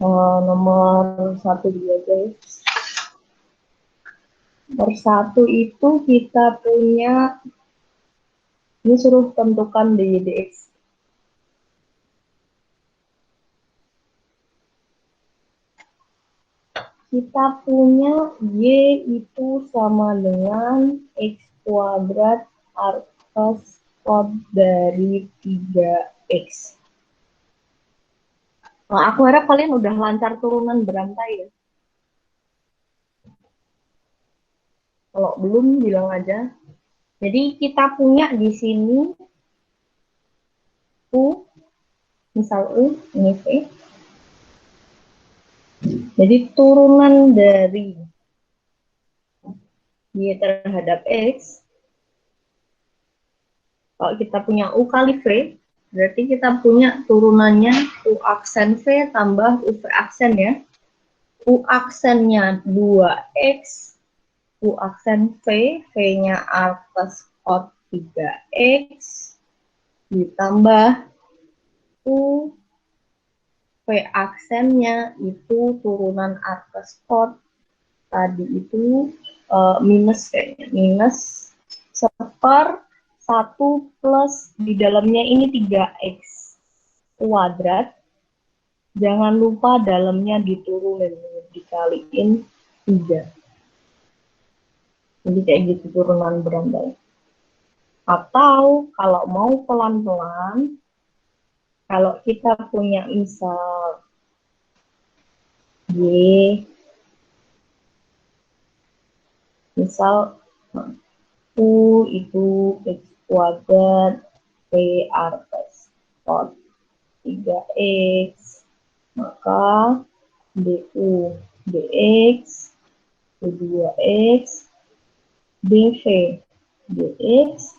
Nomor 1 dulu aja ya. Nomor 1 itu kita punya, ini suruh tentukan dx. Kita punya y itu sama dengan x kuadrat atas kod dari 3x. Nah, aku harap kalian udah lancar turunan berantai ya. Kalau belum, bilang aja. Jadi kita punya di sini U, misal U, ini V. Jadi turunan dari Y terhadap X, kalau kita punya U kali V, berarti kita punya turunannya U aksen V tambah UV aksen ya. U aksennya 2X, U aksen V, V-nya atas kod 3X, ditambah U V aksennya itu turunan atas kod tadi itu minus kayaknya, minus 1/1 plus di dalamnya ini 3x kuadrat. Jangan lupa dalamnya diturunin, dikaliin 3. Jadi kayak gitu turunan berantai. Atau kalau mau pelan-pelan, kalau kita punya misal Y, misal U itu X kuadrat P atas kod 3X, maka DU DX, D2X, DV DX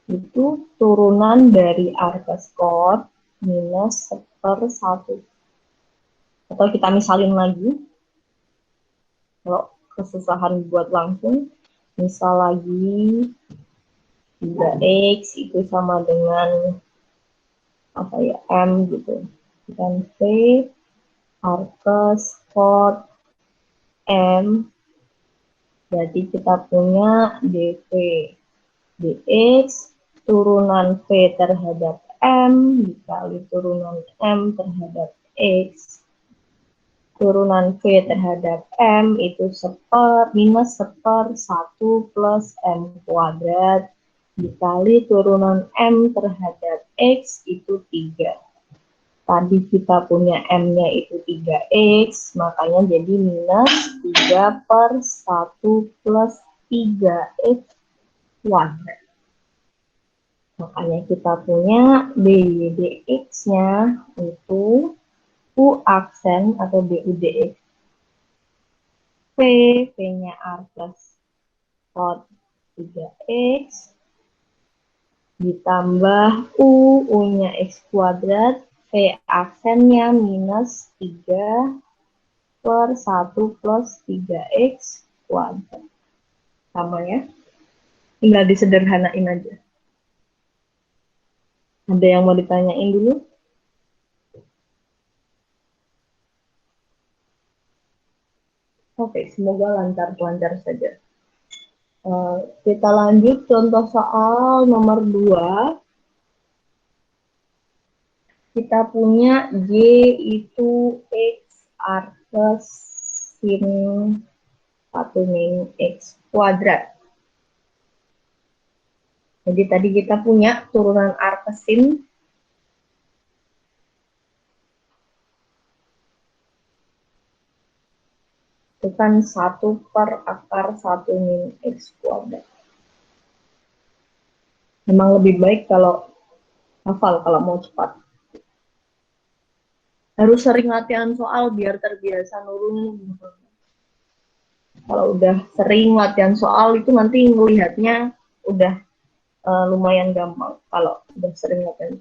itu turunan dari atas kod minus 1/1. Atau kita misalin lagi, kalau kesusahan buat langsung, misal lagi 3x itu sama dengan apa ya, M gitu, dan V atas kod M, jadi kita punya dv dx turunan V terhadap M dikali turunan M terhadap X, turunan V terhadap M itu minus 1/1 plus M kuadrat dikali turunan M terhadap X itu 3. Tadi kita punya M-nya itu 3X, makanya jadi minus 3/1 plus 3X kuadrat. Makanya kita punya dx-nya itu U aksen atau DU dx V, V-nya R plus kod 3X, ditambah U, U-nya X kuadrat, V aksennya minus 3/1 plus 3X kuadrat. Sama ya, tinggal disederhanain aja. Ada yang mau ditanyain dulu? Oke, semoga lancar-lancar saja. Kita lanjut contoh soal nomor 2. Kita punya Y itu X R plus sin 1 min X kuadrat. Jadi tadi kita punya turunan R ke sin itu kan 1/1 min X kuadrat. Memang lebih baik kalau hafal, kalau mau cepat. Harus sering latihan soal biar terbiasa nurunin. Kalau udah sering latihan soal itu nanti melihatnya udah lumayan gampang. Kalau udah sering latihan.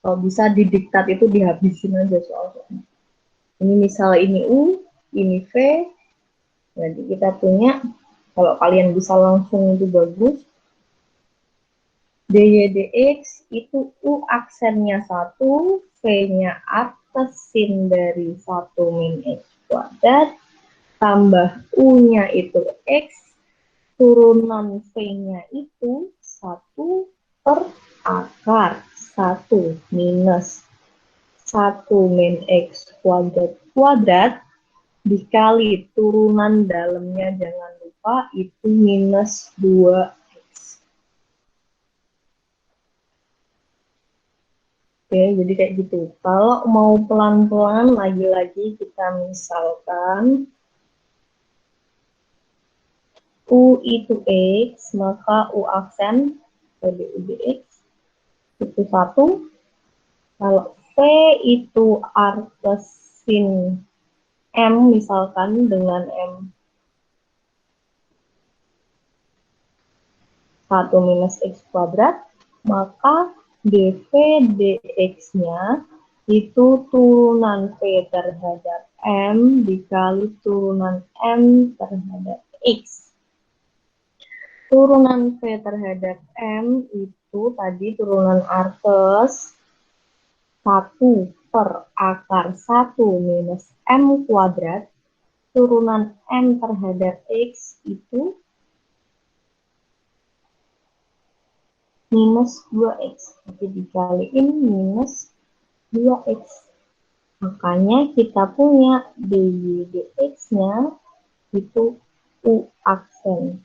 Kalau bisa didiktat itu dihabisin aja soal-soalnya. Ini misal ini U, ini V, jadi kita punya, kalau kalian bisa langsung itu bagus, dy dx itu U aksennya 1, V-nya R sin dari 1 min X kuadrat tambah U-nya itu X, turunan V-nya itu 1/akar 1 minus 1 min X kuadrat dikali turunan dalamnya jangan lupa itu minus 2X. Oke, jadi kayak gitu. Kalau mau pelan-pelan, lagi-lagi kita misalkan U itu X, maka U aksen jadi UX itu 1. Kalau V itu artesin M misalkan dengan M 1 minus X kuadrat, maka dV dx-nya itu turunan V terhadap M dikali turunan M terhadap X. Turunan V terhadap M itu tadi turunan artes 1/akar 1 minus M kuadrat. Turunan M terhadap X itu minus 2X. Jadi dikaliin minus 2X. Makanya kita punya dy dx-nya itu U aksen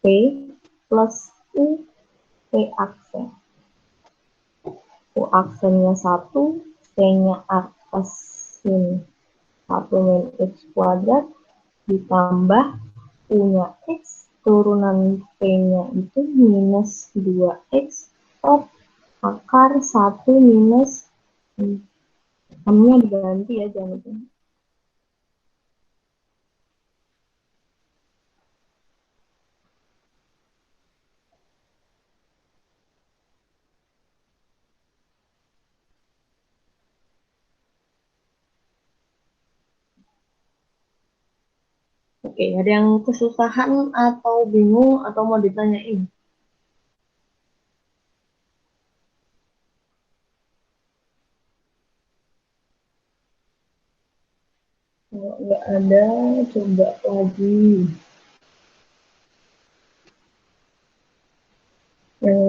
P plus U P aksen. U aksennya 1, P-nya artesin 1 min X kuadrat ditambah U-nya X, turunan P-nya itu minus 2X per akar 1 minus M-nya diganti ya, jangan lupa. Oke, ada yang kesusahan atau bingung atau mau ditanyain? Kalau nggak ada, coba lagi. Yang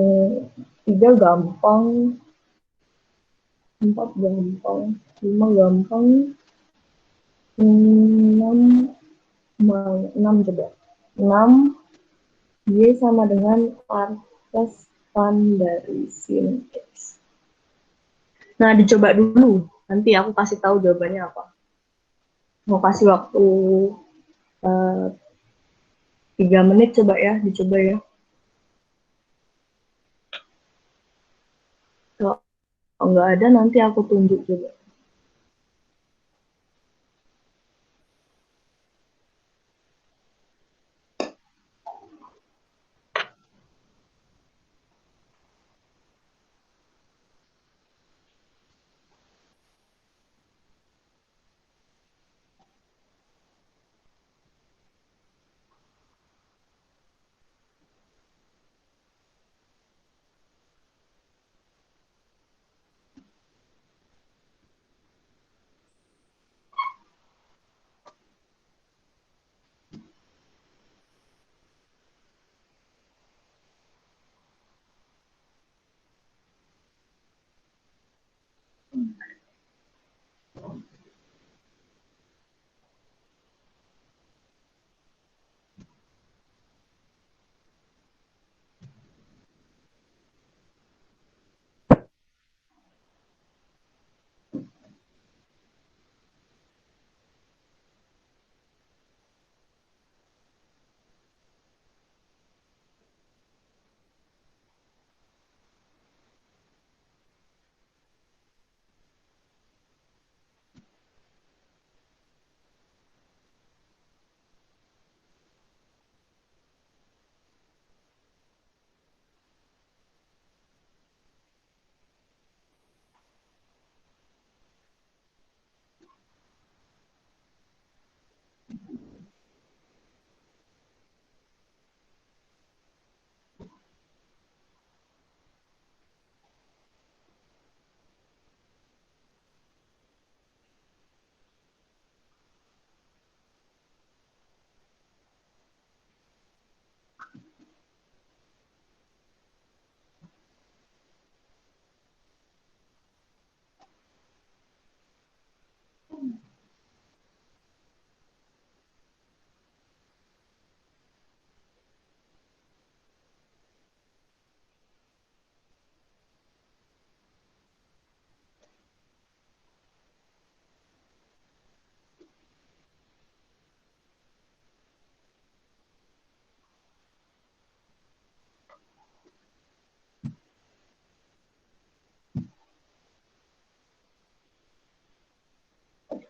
3 gampang, 4 gampang, 5 gampang, 6, 6 coba. 6, Y sama dengan arcos pan dari sin X. Nah, dicoba dulu. Nanti aku kasih tahu jawabannya apa. Mau kasih waktu 3 menit coba ya, dicoba ya. Kalau nggak ada, nanti aku tunjuk coba.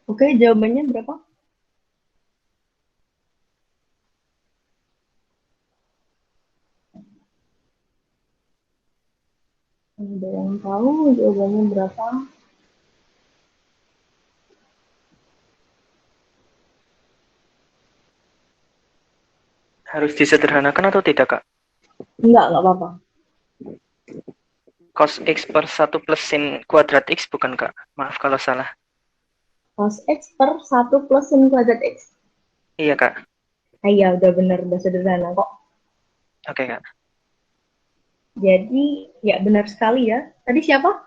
Oke, jawabannya berapa? Ada yang tahu jawabannya berapa? Harus disederhanakan atau tidak, Kak? Enggak apa-apa. Cos X per 1 plus sin kuadrat X bukan, Kak? Maaf kalau salah. Cos X per 1 plus sin kuadrat X. Iya, Kak. Ah, iya, udah benar, udah sederhana kok. Oke, Kak. Jadi, ya benar sekali ya. Tadi siapa?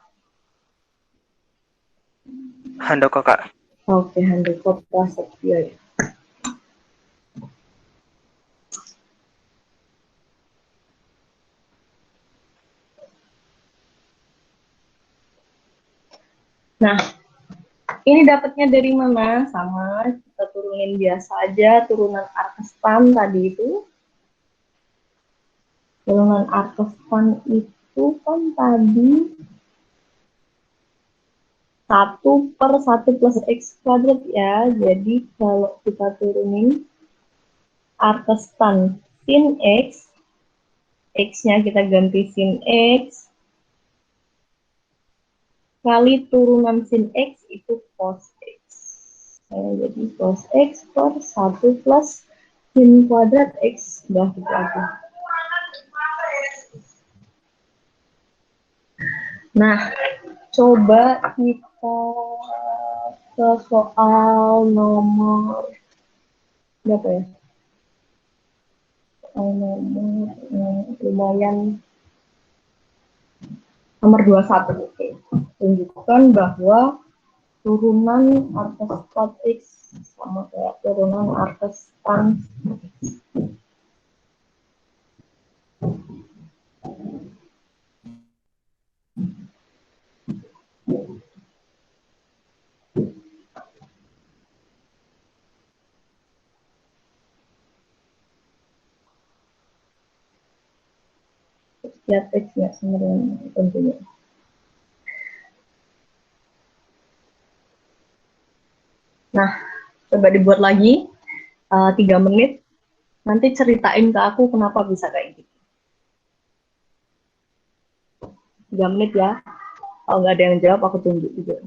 Handoko, Kak. Oke, Handoko Prasetyo ya. Nah, ini dapatnya dari mana? Sama, kita turunin biasa aja, turunan arkestan tadi itu. Turunan arkestan itu kan tadi 1 per 1 plus X kuadrat ya. Jadi kalau kita turunin arkestan sin X, X-nya kita ganti sin X, kali turunan sin X itu cos X. Nah, jadi cos X per 1 plus sin kuadrat X. Udah gitu aja. Nah, coba kita ke soal nomor berapa ya? Soal nomor lumayan nomor 21. Oke. Tunjukkan bahwa turunan arcos X sama kayak turunan arcos tan. Lihat X-nya sama dengan tentunya. Nah, coba dibuat lagi 3 menit. Nanti ceritain ke aku kenapa bisa kayak gitu. 3 menit ya. Kalau nggak ada yang jawab, aku tunjuk juga.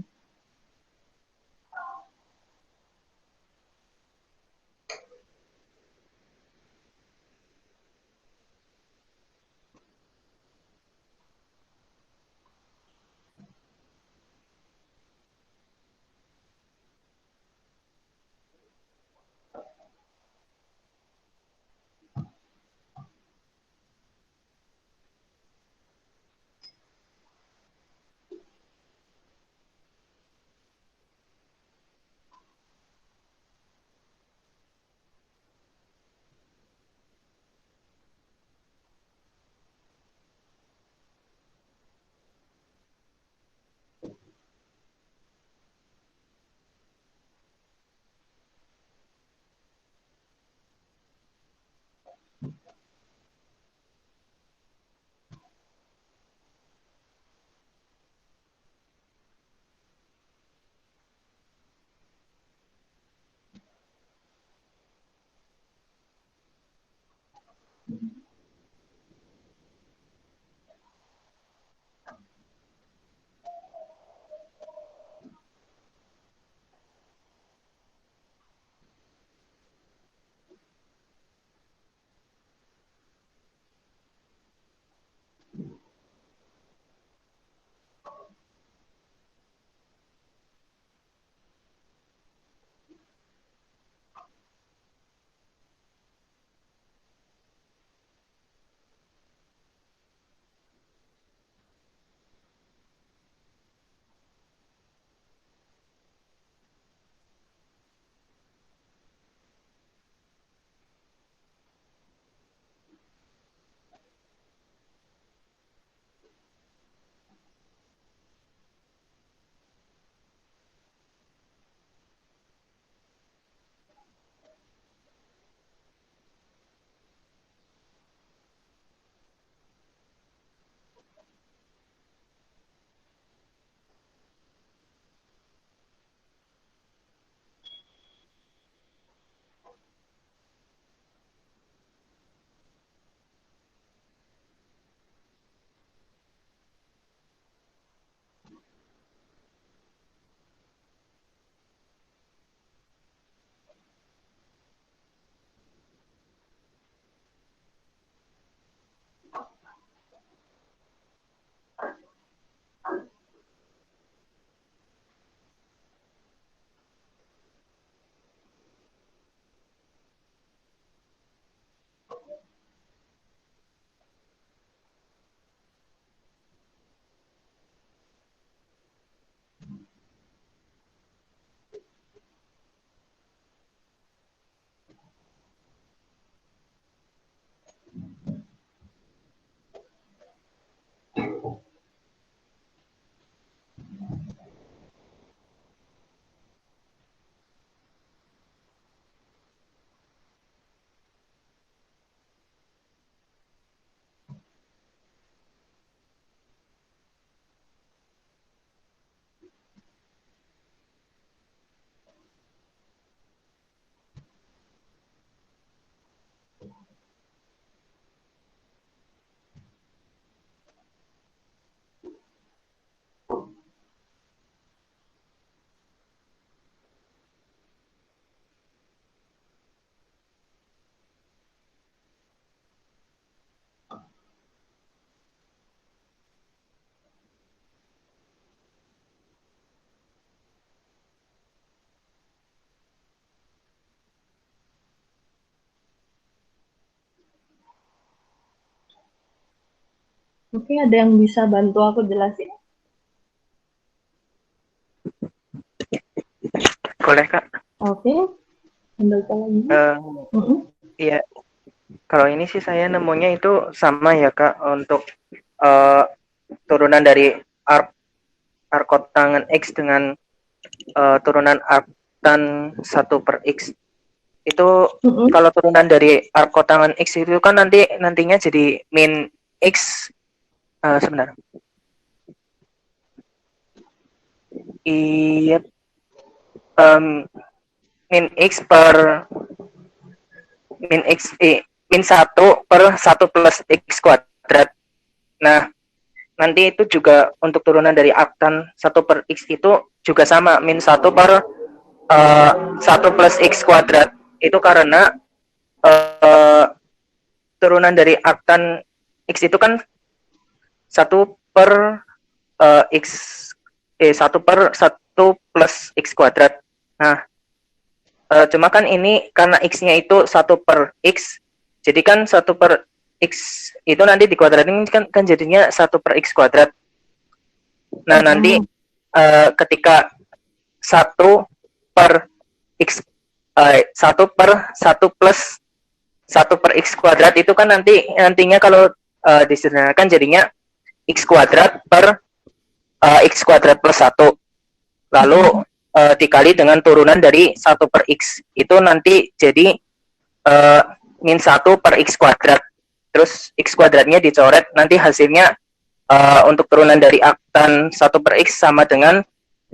Oke, ada yang bisa bantu aku jelasin? Boleh Kak? Oke, ambil lagi. Eh, Mm-mm. Iya, kalau ini sih saya nemunya itu sama ya Kak untuk eh, turunan dari arc arcot tangan X dengan turunan arc tan 1/X. Itu Mm-mm. kalau turunan dari arcot tangan X itu kan nantinya jadi min X, sebentar. Iya, em, min X per min X min 1/1 plus X². Nah, nanti itu juga untuk turunan dari aktan 1/X itu juga sama min 1 plus X². Itu karena uh, turunan dari aktan X itu kan 1/X 1/1 plus X². Nah, cuma kan ini karena X-nya itu 1/X, jadi kan 1/X itu nanti dikuadratin kan jadinya 1/X². Nah, nanti Mm-mm. ketika 1/X 1/1 plus 1/X² itu kan nantinya kalau disederhanakan jadinya X² per X² plus 1, lalu Mm-mm. dikali dengan turunan dari 1/X itu nanti jadi uh, min 1/X². Terus X² dicoret, nanti hasilnya untuk turunan dari aktan 1/X sama dengan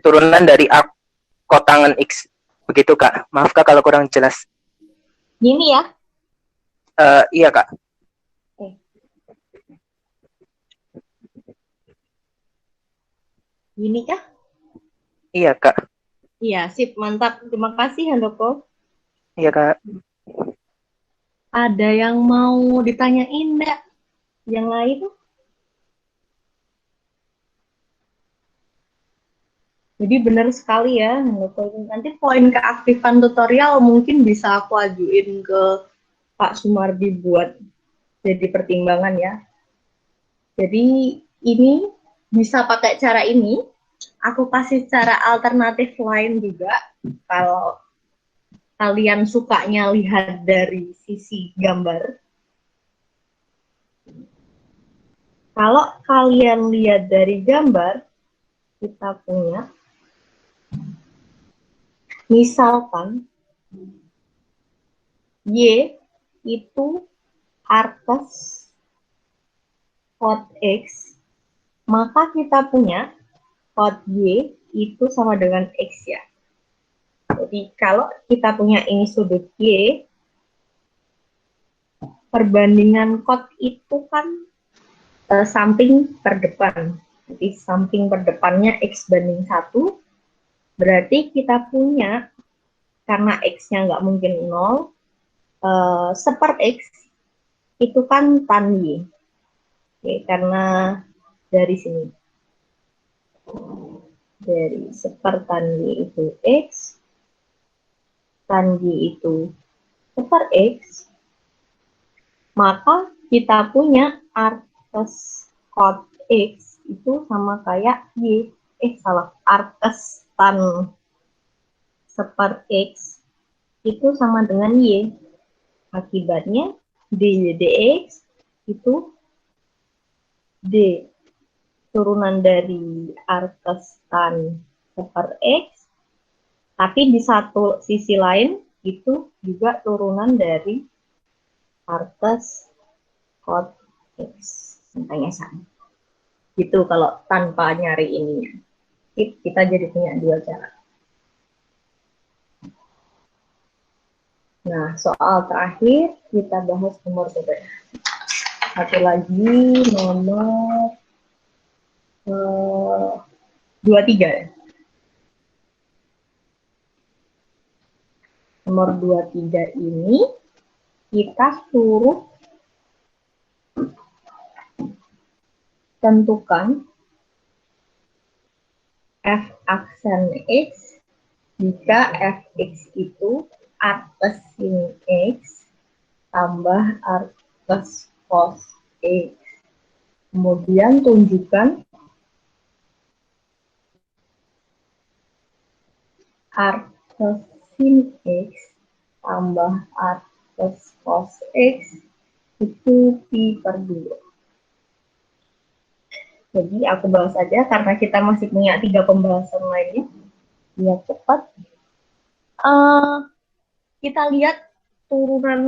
turunan dari kotangan X. Begitu Kak. Maaf Kak kalau kurang jelas. Gini ya. Iya Kak. Eh, gini kah? Iya Kak. Iya, sip, mantap. Terima kasih, Handoko. Iya Kak. Ada yang mau ditanyain enggak? Yang lain? Jadi benar sekali ya, Handoko. Nanti poin keaktifan tutorial mungkin bisa aku ajuin ke Pak Sumardi buat jadi pertimbangan ya. Jadi ini bisa pakai cara ini. Aku kasih cara alternatif lain juga. Kalau kalian sukanya lihat dari sisi gambar. Kalau kalian lihat dari gambar, kita punya, misalkan Y itu arcos cot X, maka kita punya cot Y itu sama dengan X ya. Jadi kalau kita punya ini sudut Y, perbandingan cot itu kan samping per depan. Jadi samping per depannya X banding 1, berarti kita punya, karena X-nya nggak mungkin 0, seper X itu kan tan Y. Oke, karena dari sini. Dari seper tan Y itu X, tan Y itu seper X, maka kita punya arcos cot X itu sama kayak Y. Salah. Arcos tan seper X itu sama dengan Y. Akibatnya dx itu D turunan dari arcos tan seper X, tapi di satu sisi lain itu juga turunan dari arcos cot X. Sampainya sama. Gitu kalau tanpa nyari ininya. Kita jadi punya dua cara. Nah, soal terakhir kita bahas nomor berapa? Satu lagi nomor 23. Nomor 23 ini kita suruh tentukan f aksen X jika fx itu arcos sin X tambah arcos cos X. Kemudian tunjukkan arcus sin X tambah arcus cos X itu pi per 2. Jadi aku bahas saja karena kita masih punya 3 pembahasan lainnya. Biar cepat. Kita lihat turunan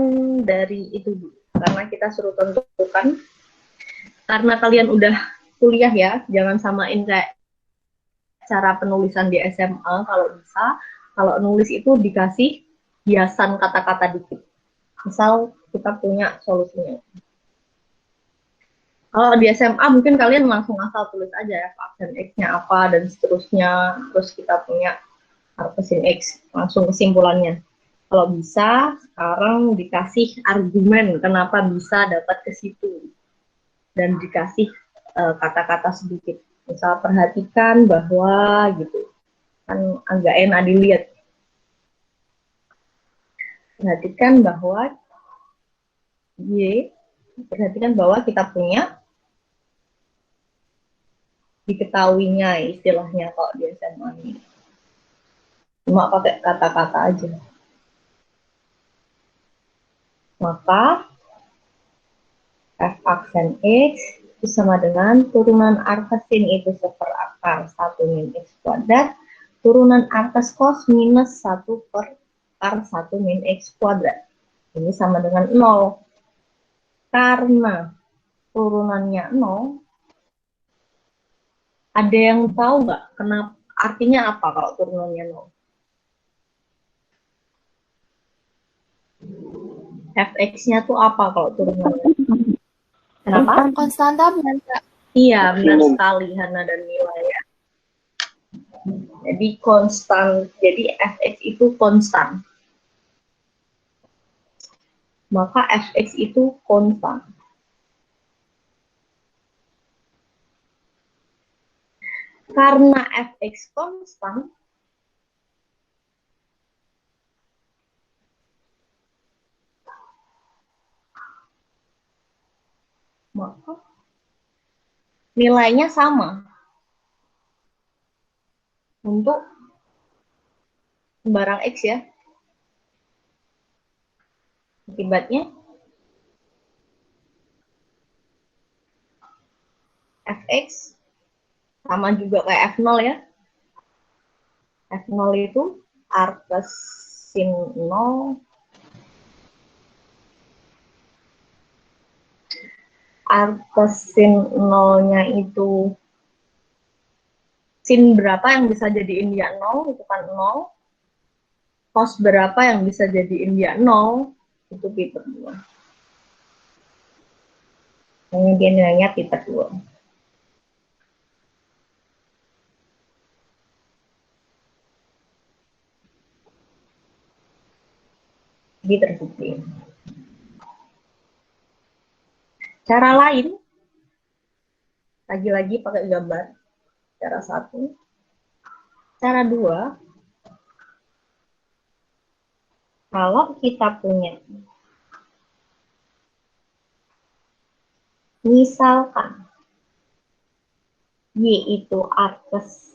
dari itu dulu. Karena kita suruh tentukan. Karena kalian udah kuliah ya, jangan samain kayak cara penulisan di SMA kalau bisa. Kalau nulis itu dikasih hiasan kata-kata dikit. Misal kita punya solusinya. Kalau di SMA mungkin kalian langsung asal tulis aja ya, aksen X-nya apa dan seterusnya. Terus kita punya arcusin X, langsung kesimpulannya. Kalau bisa, sekarang dikasih argumen kenapa bisa dapat ke situ. Dan dikasih kata-kata sedikit. Misal perhatikan bahwa gitu. Kan agak enak dilihat. Perhatikan bahwa Y, perhatikan bahwa kita punya diketahuinya istilahnya kalau di SMA ini. Cuma pakai kata-kata aja. Maka F aksen X itu sama dengan turunan arcus sin itu seperakar 1 min X kuadrat, turunan arcus cos minus 1 per akar 1 min X kuadrat. Ini sama dengan 0. Karena turunannya 0, ada yang tahu nggak kenapa artinya apa kalau turunannya 0? Fx-nya tuh apa kalau turunannya? Kenapa? Konstanta benar Kak. Iya, benar sekali Hana dan Mila ya. Jadi konstan, jadi Fx itu konstan. Maka Fx itu konstan. Karena Fx konstan, maka nilainya sama untuk barang X ya. Akibatnya Fx sama juga kayak F0 ya. F0 itu arcus sin 0 arcus sin 0-nya itu sin berapa yang bisa jadiin dia 0 itu kan 0. Cos berapa yang bisa jadiin dia 0 itu pi per 2. Ini dia nilainya pi per 2. Jadi terbukti. Cara lain, lagi-lagi pakai gambar. Cara 1. Cara 2, kalau kita punya, misalkan Y itu arcus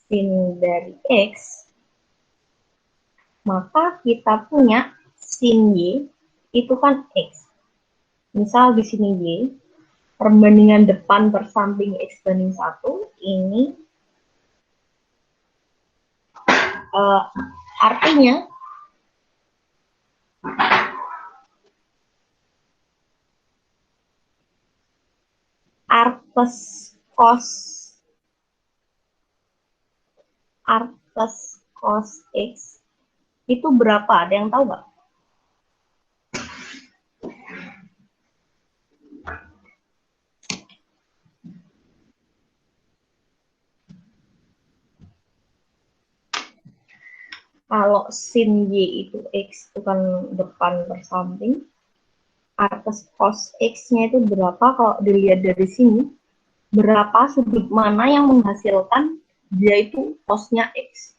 sin dari X, maka kita punya sin Y itu kan X. Misal di sini Y, perbandingan depan per samping X banding 1, ini artinya arcus cos X itu berapa? Ada yang tahu nggak? Kalau sin Y itu X itu kan depan per samping, arcus cos X-nya itu berapa? Kalau dilihat dari sini, berapa sudut mana yang menghasilkan dia itu cosnya X?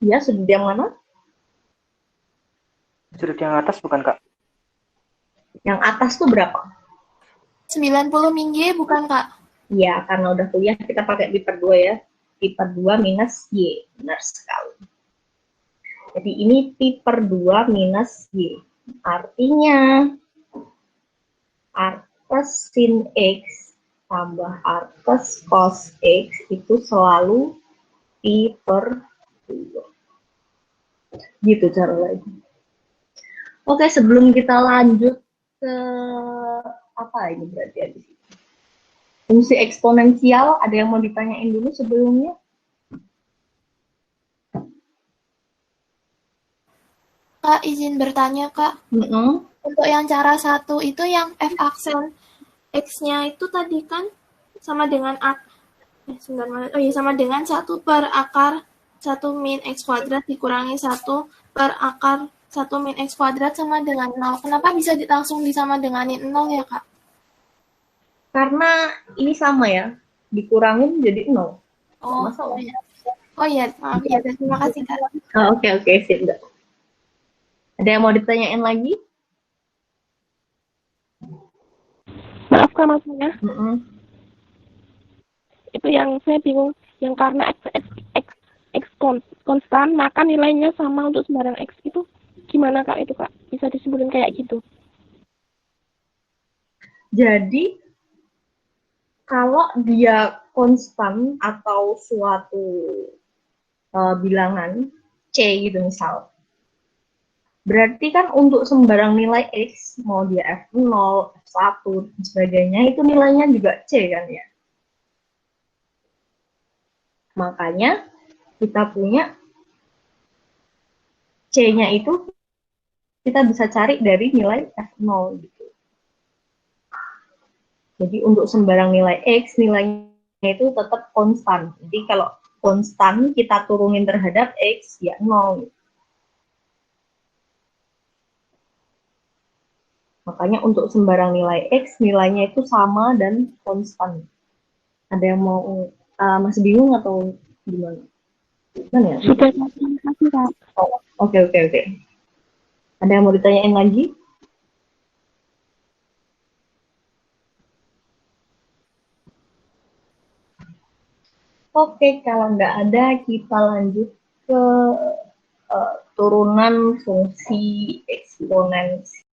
Ya, sudut yang mana? Sudut yang atas bukan, Kak? Yang atas tuh berapa? 90 minggu bukan, Kak? Ya, karena udah kuliah kita pakai pi per 2 ya. Pi per 2 minus Y. Benar sekali. Jadi ini pi per 2 minus Y. Artinya arcus sin X tambah arcus cos X itu selalu pi per 2. Gitu cara lagi. Oke, sebelum kita lanjut ke apa ini berarti ya di sini? Fungsi eksponensial, ada yang mau ditanyain dulu sebelumnya? Kak, izin bertanya, Kak. Untuk yang cara satu itu yang f aksen X-nya itu tadi kan sama dengan sama dengan 1 per akar 1 min X kuadrat dikurangi 1 per akar 1 min X kuadrat sama dengan 0. Kenapa bisa langsung disama denganin 0 ya, Kak? Karena ini sama ya, dikurangin jadi 0. Oh, masalah. Oh iya, maaf ya. Terima kasih, Kak. Oke, sip. Ada yang mau ditanyain lagi? Maaf Kak, maksudnya. Itu yang saya bingung, yang karena X konstan, maka nilainya sama untuk sembarang X itu gimana Kak itu Kak? Bisa disebutkan kayak gitu? Jadi, kalau dia konstan atau suatu bilangan C gitu misal, berarti kan untuk sembarang nilai X, mau dia F0, F1, dan sebagainya, itu nilainya juga C kan ya. Makanya kita punya C-nya itu kita bisa cari dari nilai F0 gitu. Jadi untuk sembarang nilai X, nilainya itu tetap konstan. Jadi kalau konstan kita turunin terhadap X, ya 0. Makanya untuk sembarang nilai X, nilainya itu sama dan konstan. Ada yang mau masih bingung atau gimana? Gimana ya? Sudah, terima kasih Kak. Oke. Ada yang mau ditanyain lagi? Oke, kalau nggak ada, kita lanjut ke turunan fungsi eksponensial.